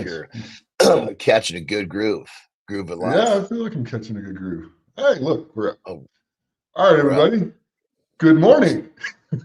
Nice. you're catching a good groove of Yeah, I life. feel like I'm catching a good groove. Hey, look, we're up. Oh, All right, we're up. everybody. Good morning.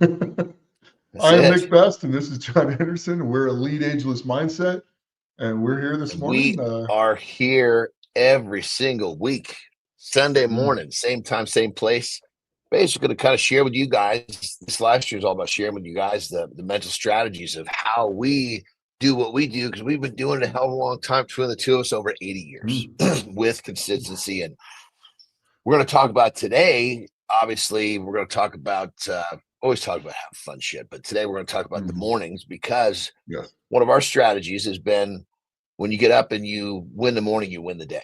That's I am it. Nick Best, and this is Jon Andersen. We're Elite Ageless Mindset, and we're here this And morning. we are here every single week, Sunday Mm, morning, same time, same place. Basically, to kind of share with you guys. This last year is all about sharing with you guys the mental strategies of how we do what we do, because we've been doing it a hell of a long time between the two of us, over 80 years mm, with consistency. And we're going to talk about today. Obviously, we're going to talk about always talk about having fun shit, but today we're going to talk about the mm. mornings, because Yes. one of our strategies has been, when you get up and you win the morning, you win the day.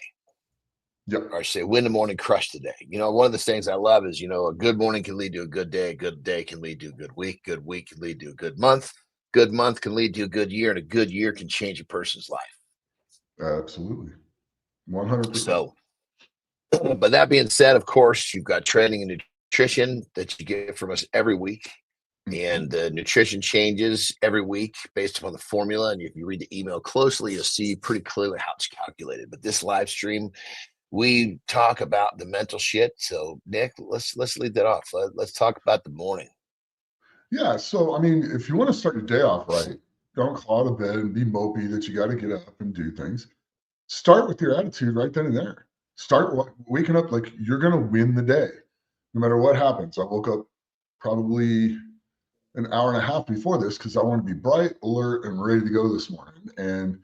Yep. Or say win the morning, crush the day. One of the things I love is, a good morning can lead to a good day can lead to a good week can lead to a good month can lead to a good year, and a good year can change a person's life. Absolutely. 100%. So, but that being said, of course, you've got training and nutrition that you get from us every week. And the nutrition changes every week based upon the formula. And if you read the email closely, you'll see pretty clearly how it's calculated. But this live stream, we talk about the mental shit. So Nick, let's lead that off. Let's talk about the morning. Yeah. So, I mean, if you want to start your day off right, don't claw out of bed and be mopey that you got to get up and do things. Start with your attitude right then and there. Start waking up like you're going to win the day, no matter what happens. I woke up probably an hour and a half before this because I want to be bright, alert, and ready to go this morning. And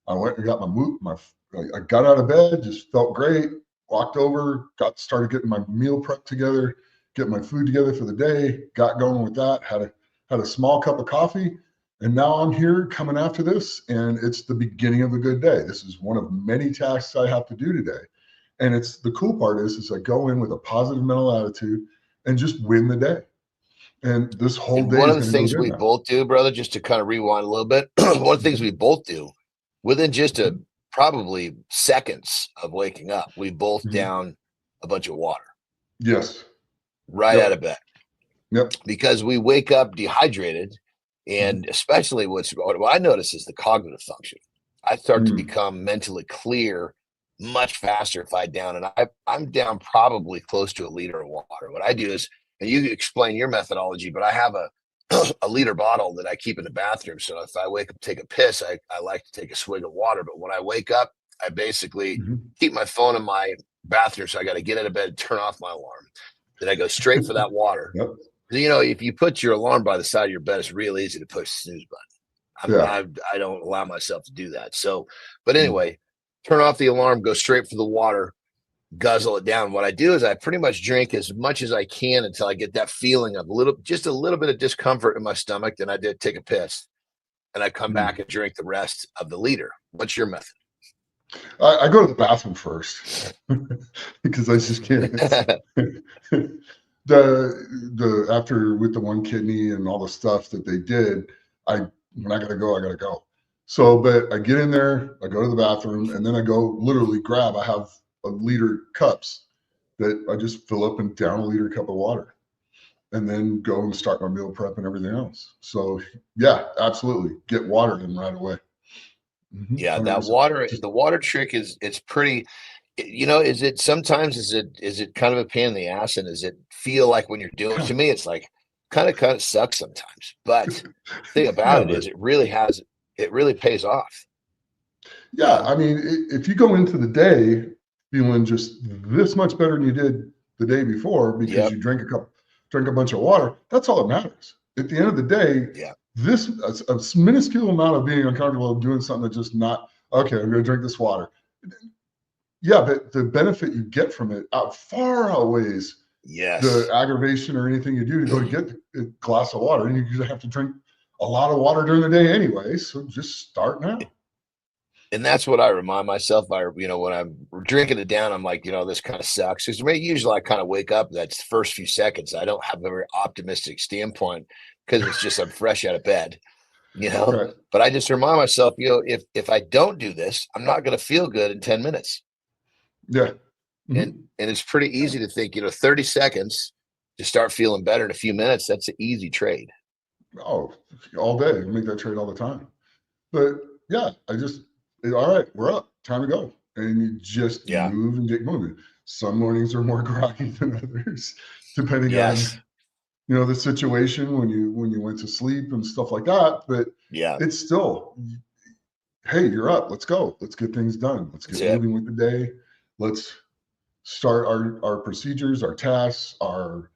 I went and got I got out of bed, just felt great. Walked over, started getting my meal prep together, get my food together for the day. Got going with that. Had a small cup of coffee, and now I'm here coming after this, and it's the beginning of a good day. This is one of many tasks I have to do today, and it's the cool part is I go in with a positive mental attitude and just win the day. And this whole And day one is of the going to go things good we now. both do, brother, just to kind of rewind a little bit, one of the things we both do within just probably seconds of waking up, we both Mhm. down a bunch of water Yes. right out Yep. of bed, Yep. because we wake up dehydrated. Mhm. And especially what I notice is the cognitive function. I start to Mm. become mentally clear much faster if I down, and I'm down probably close to a liter of water. What I do is, and you explain your methodology, but I have a liter bottle that I keep in the bathroom. So if I wake up, take a piss, I like to take a swig of water. But when I wake up, I basically Mhm. keep my phone in my bathroom. So I got to get out of bed and turn off my alarm. Then I go straight for that water. Yep. If you put your alarm by the side of your bed, it's real easy to push snooze button. Yeah. I don't allow myself to do that. So, but Mm. anyway, turn off the alarm, go straight for the water, guzzle it down. What I do is I pretty much drink as much as I can until I get that feeling of just a little bit of discomfort in my stomach. Then I did take a piss, and I come Mm. back and drink the rest of the liter. What's your method? I go to the bathroom first because I just can't. The after with the one kidney and all the stuff that they did, when I gotta go, I gotta go. So, but I get in there, I go to the bathroom, and then I go literally grab. I have a liter cups that I just fill up and down a liter cup of water, and then go and start my meal prep and everything else. So, yeah, absolutely, get water in right away. Yeah, that 100%. water, Just the water trick it's pretty. Is it sometimes is it kind of a pain in the ass, and does it feel like when you're doing it? yeah, To me, it's like kind of sucks sometimes. But the thing about yeah, it but is, it really pays off. You yeah, know, I mean, if you go into the day feeling just this much better than you did the day before because yep, you drink a bunch of water, that's all that matters. At the end of the day, yeah, this a minuscule amount of being uncomfortable of doing something that's just not okay. I'm going to drink this water. Yeah, but the benefit you get from it far outweighs the yes. aggravation or anything you do to go to get a glass of water, and you have to drink a lot of water during the day anyway. So just start now. And that's what I remind myself. When I'm drinking it down, I'm like, this kind of sucks. Because usually I kind of wake up. That's the first few seconds. I don't have a very optimistic standpoint because it's just I'm fresh out of bed. you know Right. but I just remind myself, if I don't do this, I'm not going to feel good in 10 minutes. Yeah. and Mhm. and it's pretty easy to think, 30 seconds to start feeling better in a few minutes. That's an easy trade. Oh, all day. I make that trade all the time. But yeah, all right, we're up, time to go. And you just Yeah. move and get moving. Some mornings are more groggy than others, depending Yes. on, the situation when you went to sleep and stuff like that. But Yeah. it's still, hey, you're up. Let's go. Let's get things done. Let's That's get it. moving with the day. Let's start our procedures, our tasks, our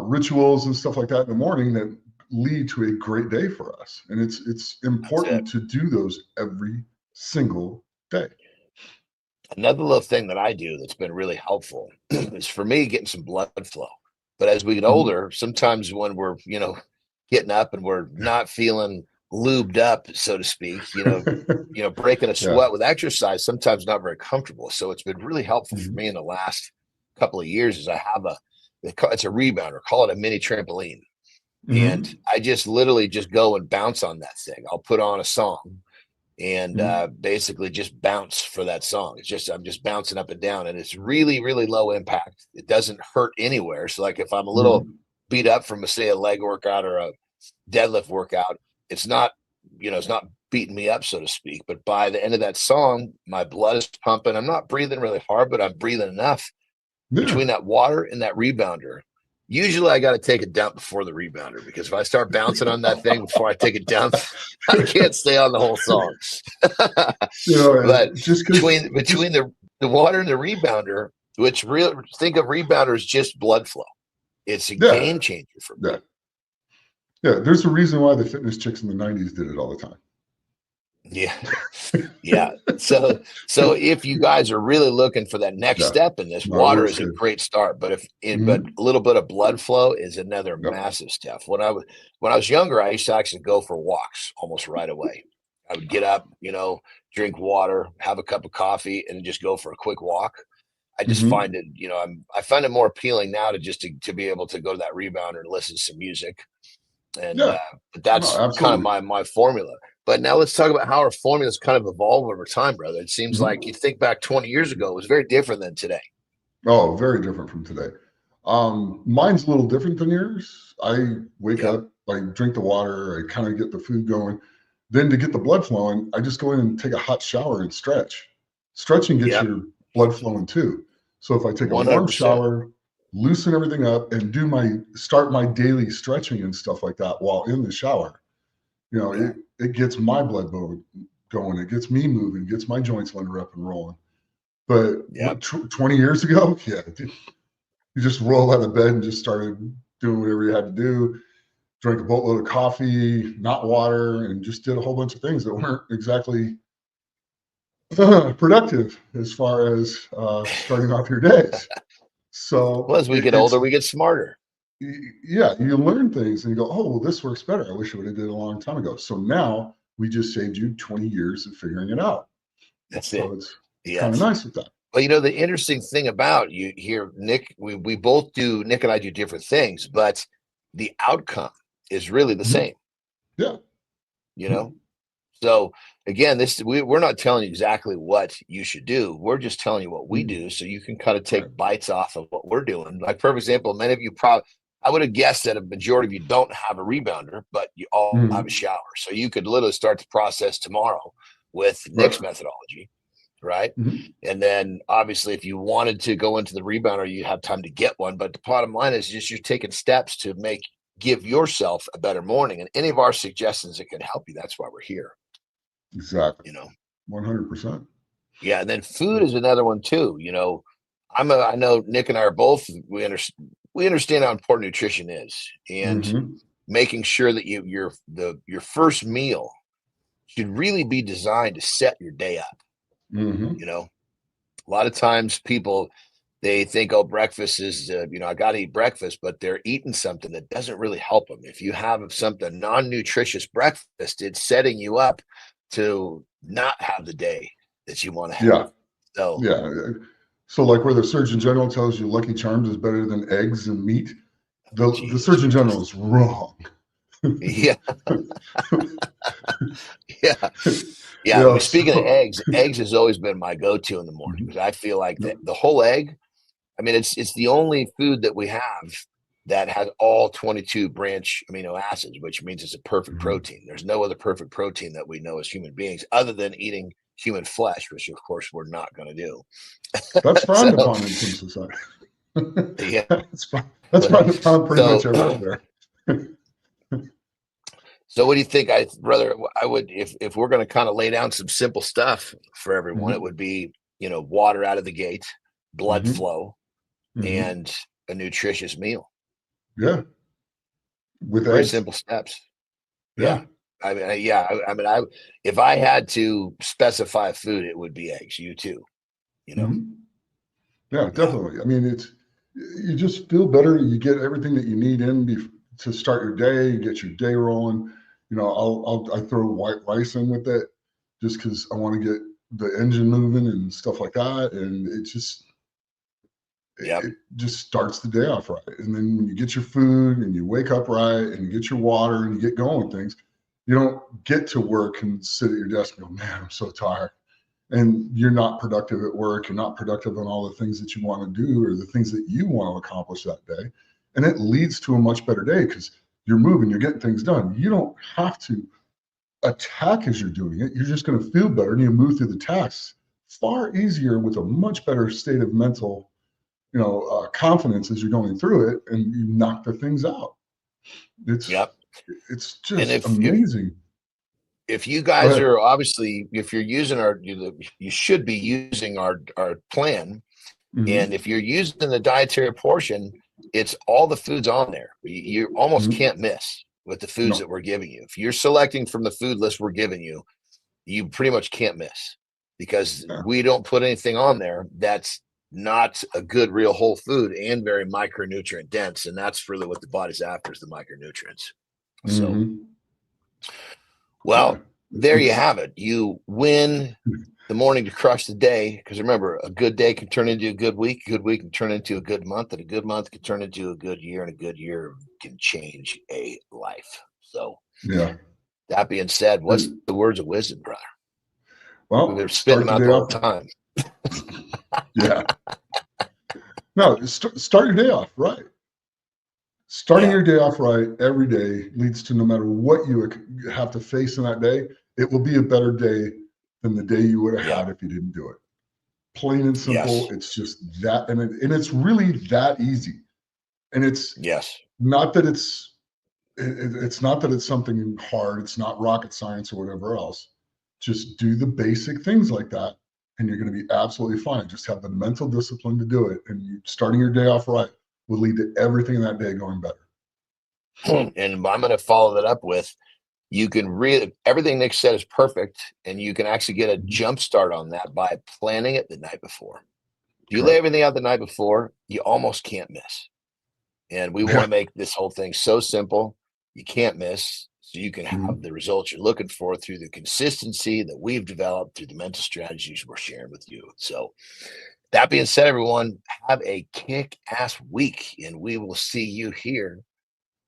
rituals and stuff like that in the morning that lead to a great day for us. And it's That's it. important to do those every single day. Another little thing that I do that's been really helpful is for me getting some blood flow. But as we get Mhm. older, sometimes when we're, getting up and we're not feeling lubed up, so to speak, breaking a Yeah. sweat with exercise, sometimes not very comfortable. So it's been really helpful for Mhm. me in the last couple of years is I have it's a rebounder, call it a mini trampoline. And Mhm. I just literally just go and bounce on that thing. I'll put on a song and Mhm. basically just bounce for that song. I'm just bouncing up and down, and it's really, really low impact. It doesn't hurt anywhere. So, like if I'm a little Mhm. beat up from say a leg workout or a deadlift workout, it's not, it's not beating me up, so to speak. But by the end of that song, my blood is pumping. I'm not breathing really hard, but I'm breathing enough Yeah. between that water and that rebounder. Usually I got to take a dump before the rebounder because if I start bouncing on that thing before I take a dump, I can't stay on the whole song. But Just because, between the water and the rebounder, which real think of rebounder as just blood flow. It's a yeah, game changer for yeah, me. yeah. There's a reason why the fitness chicks in the '90s did it all the time. Yeah. Yeah. So if you guys are really looking for that next Yeah, step in this, no, it water works is a good. great start. But Mhm. a little bit of blood flow is another Yep. massive step. When I was younger, I used to actually go for walks almost right away. I would get up, drink water, have a cup of coffee, and just go for a quick walk. I just Mhm. find it, I find it more appealing now to be able to go to that rebounder and listen to some music. And Yeah, but no, that's kind of absolutely. my formula. But now let's talk about how our formulas kind of evolve over time, brother. It seems like you Mhm. think back 20 years ago, it was very different than today. Oh, very different from today. Mine's a little different than yours. I wake Yep. up, I drink the water, I kind of get the food going. Then to get the blood flowing, I just go in and take a hot shower and stretch. Stretching gets Yep. your blood flowing too. So if I take a warm 100%. shower, loosen everything up, and start my daily stretching and stuff like that while in the shower, Yeah. it gets my blood going, it gets me moving, gets my joints limber up and rolling. But Yep. 20 years ago, yeah, you just roll out of bed and just started doing whatever you had to do, drank a boatload of coffee, not water, and just did a whole bunch of things that weren't exactly productive as far as starting off your days. Well, So as we get older, we get smarter. yeah, you learn things and you go, oh, well, this works better. I wish I would have did it a long time ago. So now we just saved you 20 years of figuring it out. That's So it. it's kind of Yes. nice with that. But the interesting thing about you here, Nick, Nick and I do different things, but the outcome is really the Mhm. same, Yeah. you know? Mhm. So again, we're not telling you exactly what you should do. We're just telling you what we Mhm. do, so you can kind of Right. take bites off of what we're doing. Like perfect example, many of you probably I would have guessed that a majority of you don't have a rebounder, but you all have a Mhm. shower, so you could literally start the process tomorrow with Right. Nick's methodology, right? Mhm. And then obviously, if you wanted to go into the rebounder, you have time to get one. But the bottom line is just you're taking steps to give yourself a better morning. And any of our suggestions that can help you, that's why we're here Exactly. you know 100%. yeah, and then food is another one too. I know Nick and I are both we understand how important nutrition is, and Mhm. making sure that your first meal should really be designed to set your day up. Mhm. you know a lot of times people, they think, oh, breakfast is I got to eat breakfast, but they're eating something that doesn't really help them. If you have something non-nutritious breakfast, it's setting you up to not have the day that you want to have. Yeah. So Yeah. So, like where the Surgeon General tells you Lucky Charms is better than eggs and meat, the Jesus, Surgeon General is wrong. yeah, yeah, yeah. Yeah. Speaking of So, eggs has always been my go-to in the morning mhm. because I feel like Yep. the whole egg. I mean, it's the only food that we have. that has all 22 branch amino acids, which means it's a perfect Mhm. protein. There's no other perfect protein that we know as human beings other than eating human flesh, which of course we're not going to do. That's frowned So, upon in some society. yeah. That's frowned upon pretty much So, everywhere. so what do you think? I would, if we're going to kind of lay down some simple stuff for everyone, it Mhm. would be, water out of the gate, blood Mhm. flow, Mhm. and a nutritious meal. Yeah, with Very eggs. simple steps. Yeah. Yeah. If I had to specify food, it would be eggs. You too, you know? Mhm. Yeah, Yeah. definitely. I mean, you just feel better. You get everything that you need in to start your day. You get your day rolling. I throw white rice in with it just because I want to get the engine moving and stuff like that. And Yep. it just starts the day off right. And then when you get your food and you wake up right and you get your water and you get going with things, you don't get to work and sit at your desk and go, man, I'm so tired. And you're not productive at work. You're not productive on all the things that you want to do or the things that you want to accomplish that day. And it leads to a much better day because you're moving, you're getting things done. You don't have to attack as you're doing it. You're just going to feel better and you move through the tasks far easier with a much better state of mental confidence as you're going through it, and you knock the things out. It's Yep. it's And just if amazing. if you Go guys ahead. are obviously, if you're using you should be using our plan. And Mm-hmm. if you're using the dietary portion, it's all the foods on there. You almost Mm-hmm. can't miss with the foods that No. we're giving you. If you're selecting from the food list we're giving you, you pretty much can't miss because Yeah. we don't put anything on there that's not a good real whole food and very micronutrient dense. And that's really what the body's after is the micronutrients. So, Mm-hmm. Yeah. well, there you It's have it. You win the morning to crush the day. Because remember, a good day can turn into a good week can turn into a good month, and a good month can turn into a good year, and a good year can change a life. So, yeah. that being said, what's And, the words of wisdom, brother? We've well, been spitting start them the out day the whole off. time. Yeah. No, start your day off right. Starting Yeah, your day off right every day leads to no matter what you have to face in that day, it will be a better day than the day you would have yeah, had if you didn't do it. Plain and simple. yes, It's just that, and it's really that easy. And it's yes, not that it's not that it's something hard. It's not rocket science or whatever else. Just do the basic things like that, and you're going to be absolutely fine. Just have the mental discipline to do it, and starting your day off right will lead to everything in that day going better. and I'm going to follow that up with you can really everything Nick said is perfect, and you can actually get a Mhm. jump start on that by planning it the night before. If you lay Correct. everything out the night before, you almost can't miss. And we want Yeah. to make this whole thing so simple you can't miss, so you can have Mhm. the results you're looking for through the consistency that we've developed through the mental strategies we're sharing with you. So, that being said, everyone, have a kick ass week, and we will see you here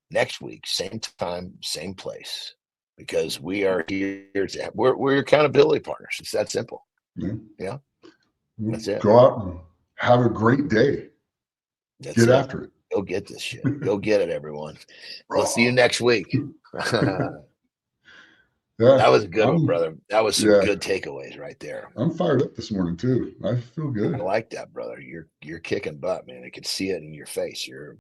next week, same time, same place, because we are here to we're your accountability partners. It's that simple. Yeah. Yeah, that's it. Go out and have a great day. That's Get it. after it. Go get this shit. Go get it, everyone. We'll see you Raw. next week. Yeah. That was a good one, I'm brother. That was some yeah. good takeaways right there. I'm fired up this morning too. I feel I good. like that, brother. You're kicking butt, man. I can see it in your face. You're